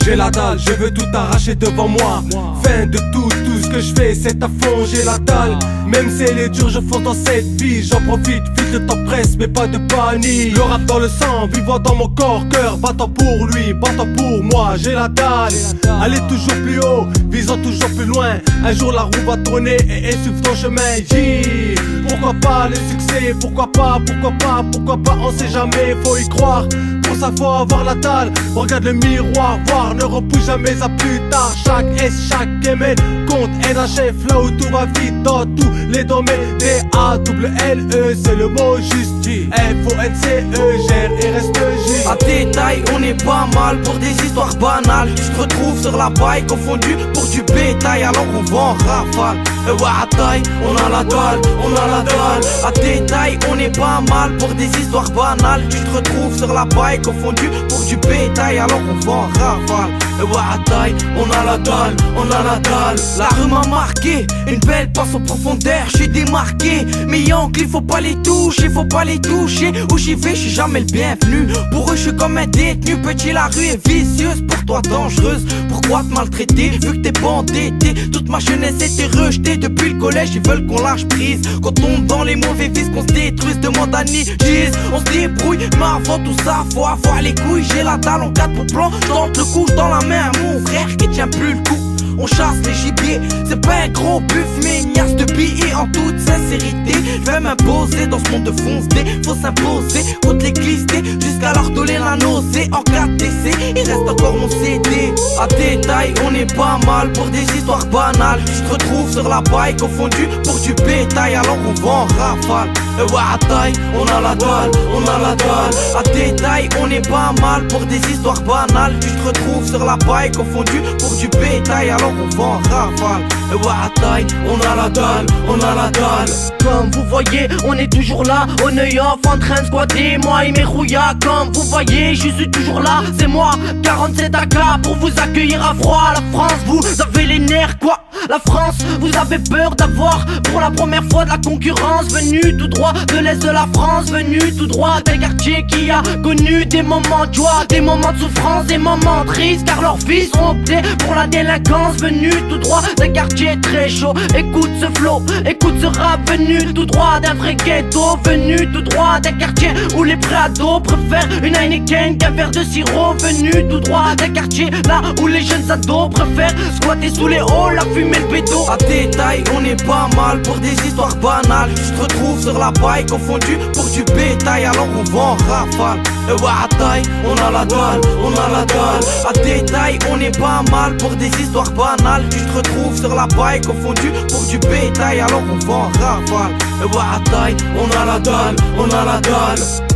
J'ai la dalle, je veux tout arracher devant moi. Fin de tout ce que je fais c'est à fond, j'ai la dalle. Même si elle est dure, je fonce dans cette vie. J'en profite, vite le temps presse, mais pas de panique. Le rap dans le sang, vivant dans mon corps, cœur battant pour lui, battant pour moi. J'ai la dalle, aller toujours plus haut, visant toujours plus loin. Un jour la roue va tourner et suivre ton chemin. Yeah. Pourquoi pas le succès, pourquoi pas, on sait jamais, faut y croire. Pour ça faut avoir la dalle, regarde le miroir, voir, ne repousse jamais à plus tard. Chaque S, chaque ML compte, aide un chef là où tout va vite dans tous les domaines. D-A-double-L-E, c'est le mot juste. F-O-N-C-E, gère et reste juste. À détail, on est pas mal pour des histoires banales. Tu te retrouves sur la paille confondue pour du bétail alors qu'on vend en rafale. Et ouais, à taille, on a la dalle, on a la dalle. À détail, on est pas mal pour des histoires banales. Tu te retrouves sur la paille confondue pour du bétail alors qu'on vend en rafale. Et ouais, à taille, on a la dalle, on a la dalle. La rue m'a marqué, une belle passe en profondeur, j'suis démarqué. Mes oncles, il faut pas les toucher, faut pas les toucher. Où j'y vais, j'suis jamais le bienvenu. Pour eux, j'suis comme un détenu. Petit, la rue est vicieuse, pour toi dangereuse. Pourquoi te maltraiter, vu que t'es pas endetté? Toute ma jeunesse était rejetée. Depuis le collège, ils veulent qu'on lâche prise. Qu'on tombe dans les mauvais vices, qu'on se détruise, demande à Nigis. On se débrouille, mais avant tout ça, faut avoir les couilles. J'ai la dalle en 4 pour plan, tente le coup dans la main à mon frère qui tient plus le coup. On chasse les gibiers, c'est pas un gros buff mais une niasse de billets en toute sincérité. Je vais m'imposer dans ce monde de fonce D. Faut s'imposer contre l'éclicité jusqu'à leur donner la nausée. En 4 décès, il reste encore mon CD. À détail, on est pas mal pour des histoires banales. Tu te retrouves sur la paille confondue pour du bétail alors qu'on vend en rafale. Et ouais, à taille, on a la dalle, on a la dalle. À détail, on est pas mal pour des histoires banales. Tu te retrouves sur la paille confondue pour du bétail alors qu'on vend en rafale. Et ouais, à taille, on a la dalle, on a la dalle. Comme vous voyez, on est toujours là, on est off en train de squatter. Moi et mes rouillards, comme vous voyez, je suis toujours là. C'est moi, 47 AK pour vous accueillir à froid. La France, vous avez les nerfs quoi? La France, vous avez peur d'avoir pour la première fois de la concurrence. Venu tout droit de l'Est de la France, venu tout droit d'un quartier qui a connu des moments de joie, des moments de souffrance, des moments tristes, car leurs fils ont opté pour la délinquance. Venu tout droit d'un quartier très chaud, écoute ce flow, écoute ce rap. Venu tout droit d'un vrai ghetto, venu tout droit d'un quartier où les préados préfèrent une Heineken qu'un verre de sirop. Venu tout droit d'un quartier là où les jeunes ados préfèrent squatter sous les halls, la fumée, le béton. À détail, on est pas mal pour des histoires banales. Tu te retrouves sur la paille confondue pour du bétail alors qu'on vend en rafale. Et ouais, à taille, on a la dalle, on a la dalle. À détail, on est pas mal pour des histoires banales. Tu te retrouves sur la paille confondue pour du bétail alors qu'on vend en rafale. Et ouais, à taille, on a la dalle, on a la dalle.